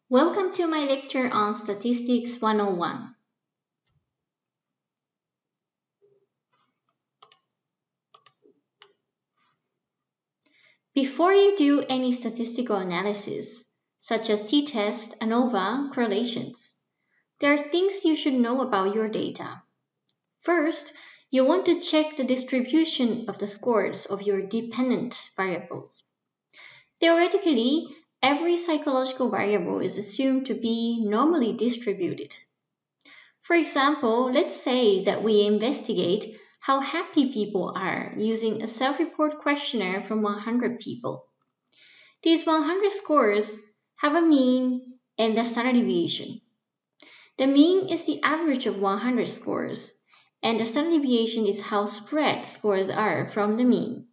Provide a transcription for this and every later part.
Welcome to my lecture on Statistics 101. Before you do any statistical analysis, such as t-test, ANOVA, correlations, there are things you should know about your data. First, you want to check the distribution of the scores of your dependent variables. Theoretically, every psychological variable is assumed to be normally distributed. For example, let's say that we investigate how happy people are using a self-report questionnaire from 100 people. These 100 scores have a mean and a standard deviation. The mean is the average of 100 scores, and the standard deviation is how spread scores are from the mean.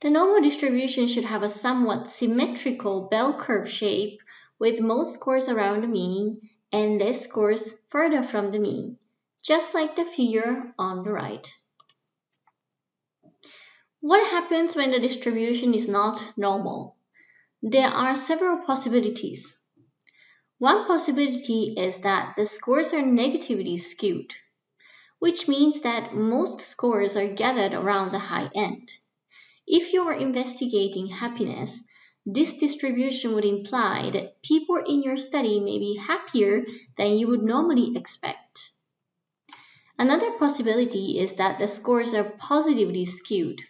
The normal distribution should have a somewhat symmetrical bell curve shape with most scores around the mean and less scores further from the mean, just like the figure on the right. What happens when the distribution is not normal? There are several possibilities. One possibility is that the scores are negatively skewed, which means that most scores are gathered around the high end. If you are investigating happiness, this distribution would imply that people in your study may be happier than you would normally expect. Another possibility is that the scores are positively skewed.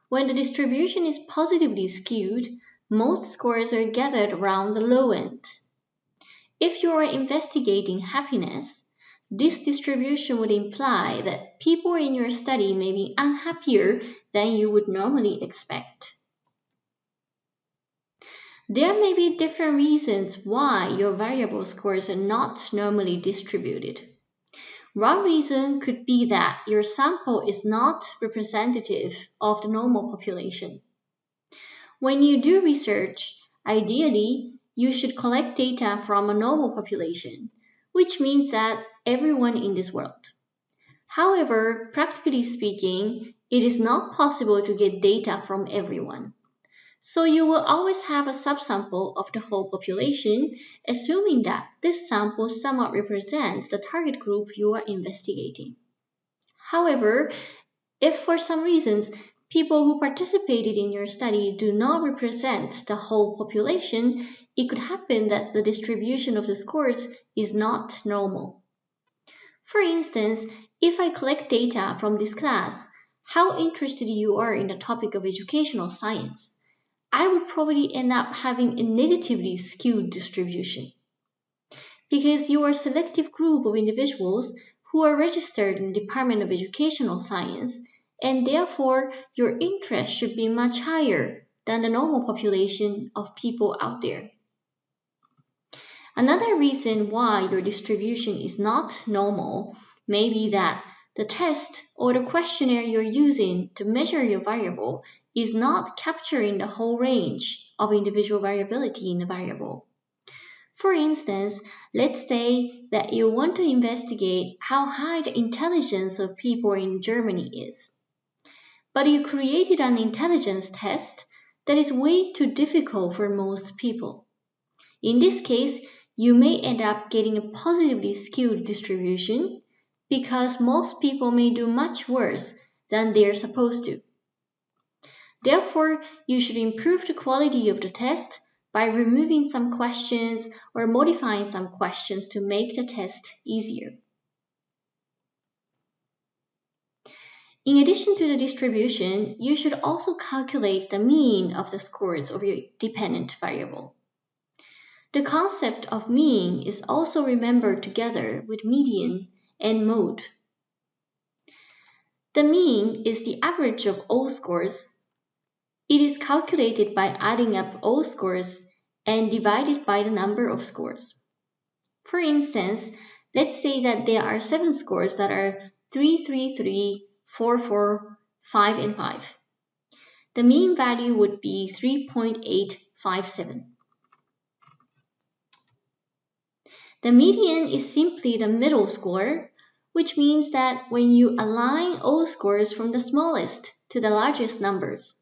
When the distribution is positively skewed, most scores are gathered around the low end. If you are investigating happiness, this distribution would imply that people in your study may be unhappier than you would normally expect. There may be different reasons why your variable scores are not normally distributed. One reason could be that your sample is not representative of the normal population. When you do research, ideally, you should collect data from a normal population, which means that everyone in this world. However, practically speaking, it is not possible to get data from everyone. So you will always have a subsample of the whole population, assuming that this sample somewhat represents the target group you are investigating. However, if for some reasons people who participated in your study do not represent the whole population, it could happen that the distribution of the scores is not normal. For instance, if I collect data from this class, how interested you are in the topic of educational science, I would probably end up having a negatively skewed distribution. Because you are a selective group of individuals who are registered in the Department of Educational Science, and therefore your interest should be much higher than the normal population of people out there. Another reason why your distribution is not normal may be that the test or the questionnaire you're using to measure your variable is not capturing the whole range of individual variability in the variable. For instance, let's say that you want to investigate how high the intelligence of people in Germany is. But you created an intelligence test that is way too difficult for most people. In this case, you may end up getting a positively skewed distribution because most people may do much worse than they're supposed to. Therefore, you should improve the quality of the test by removing some questions or modifying some questions to make the test easier. In addition to the distribution, you should also calculate the mean of the scores of your dependent variable. The concept of mean is also remembered together with median and mode. The mean is the average of all scores. It is calculated by adding up all scores and divided by the number of scores. For instance, let's say that there are 7 scores that are 3, 3, 3, 4, 4, 5, and 5. The mean value would be 3.857. The median is simply the middle score, which means that when you align all scores from the smallest to the largest numbers,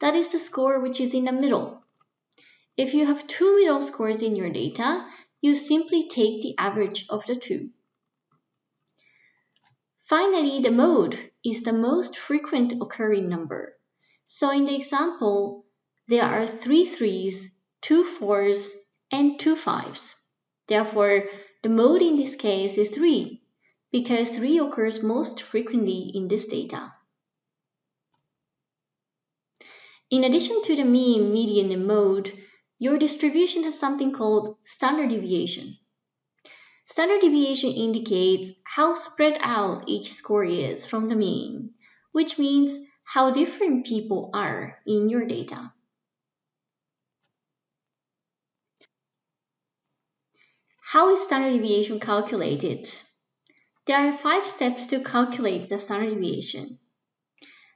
that is the score which is in the middle. If you have two middle scores in your data, you simply take the average of the two. Finally, the mode is the most frequent occurring number. So in the example, there are 3 3s, 2 4s, and 2 5s. Therefore, the mode in this case is 3, because 3 occurs most frequently in this data. In addition to the mean, median, and mode, your distribution has something called standard deviation. Standard deviation indicates how spread out each score is from the mean, which means how different people are in your data. How is standard deviation calculated? There are 5 steps to calculate the standard deviation.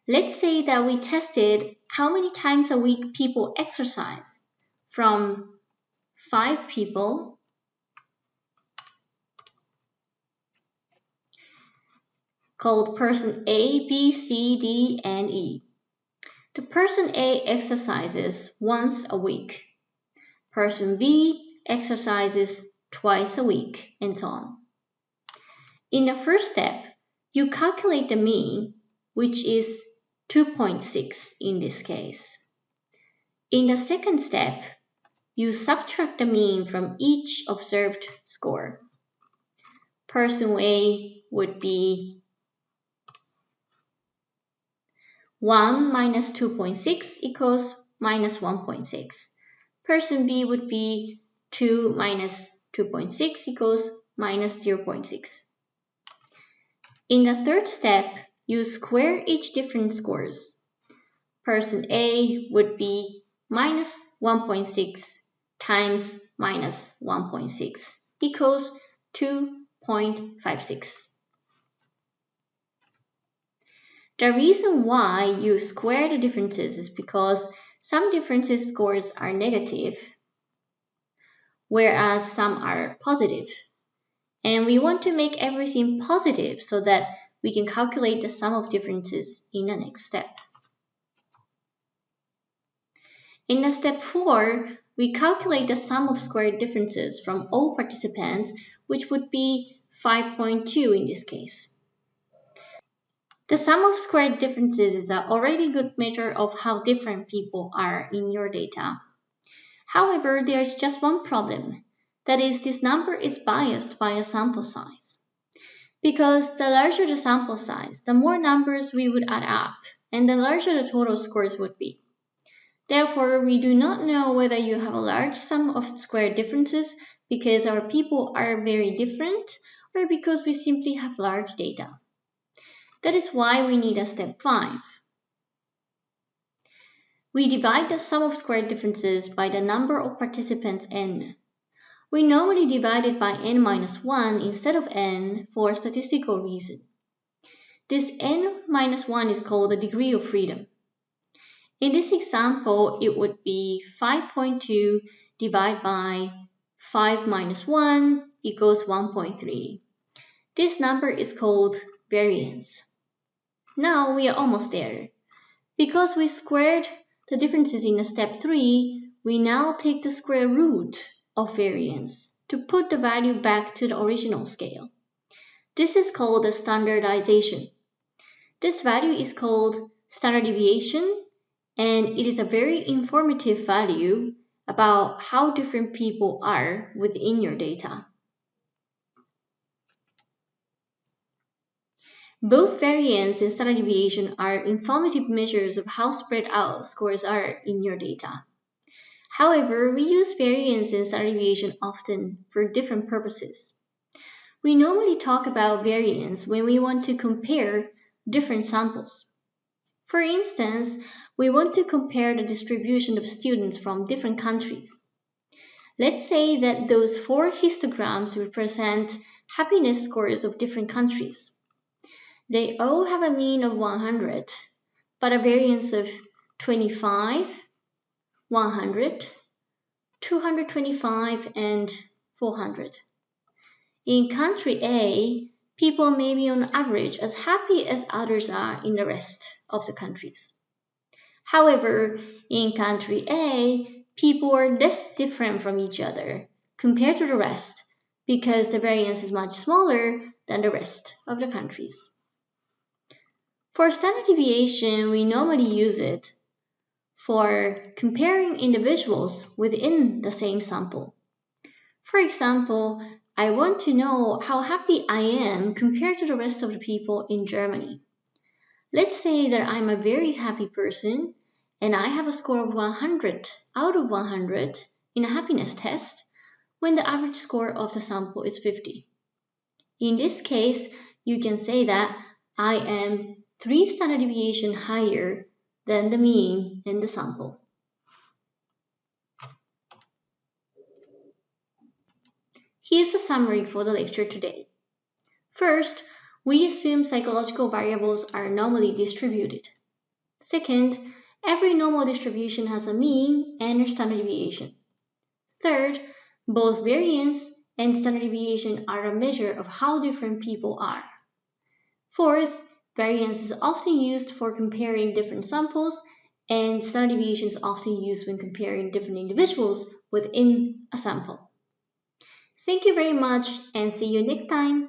Let's say that we tested how many times a week people exercise from 5 people called person A, B, C, D, and E. The person A exercises once a week. Person B exercises twice a week, and so on. In the first step, you calculate the mean, which is 2.6 in this case. In the second step, you subtract the mean from each observed score. Person A would be 1 minus 2.6 equals minus 1.6. Person B would be 2 minus 2.6 equals minus 0.6. In the third step, you square each different scores. Person A would be minus 1.6 times minus 1.6 equals 2.56. The reason why you square the differences is because some differences scores are negative, whereas some are positive. And we want to make everything positive so that we can calculate the sum of differences in the next step. In the step 4, we calculate the sum of squared differences from all participants, which would be 5.2 in this case. The sum of squared differences is an already good measure of how different people are in your data. However, there's just one problem. That is, this number is biased by a sample size. Because the larger the sample size, the more numbers we would add up, and the larger the total scores would be. Therefore, we do not know whether you have a large sum of squared differences because our people are very different, or because we simply have large data. That is why we need a step 5. We divide the sum of squared differences by the number of participants n. We normally divide it by n minus 1 instead of n for a statistical reason. This n minus 1 is called the degree of freedom. In this example, it would be 5.2 divided by 5 minus 1 equals 1.3. This number is called variance. Now we are almost there. Because we squared the differences in step 3, we now take the square root of variance to put the value back to the original scale. This is called the standardization. This value is called standard deviation, and it is a very informative value about how different people are within your data. Both variance and standard deviation are informative measures of how spread out scores are in your data. However, we use variance and standard deviation often for different purposes. We normally talk about variance when we want to compare different samples. For instance, we want to compare the distribution of students from different countries. Let's say that those 4 histograms represent happiness scores of different countries. They all have a mean of 100, but a variance of 25, 100, 225, and 400. In country A, people may be on average as happy as others are in the rest of the countries. However, in country A, people are less different from each other compared to the rest because the variance is much smaller than the rest of the countries. For standard deviation, we normally use it for comparing individuals within the same sample. For example, I want to know how happy I am compared to the rest of the people in Germany. Let's say that I'm a very happy person and I have a score of 100 out of 100 in a happiness test when the average score of the sample is 50. In this case, you can say that I am 3 standard deviation higher than the mean in the sample. Here's the summary for the lecture today. First, we assume psychological variables are normally distributed. Second, every normal distribution has a mean and a standard deviation. Third, both variance and standard deviation are a measure of how different people are. Fourth, variance is often used for comparing different samples, and standard deviation is often used when comparing different individuals within a sample. Thank you very much and see you next time.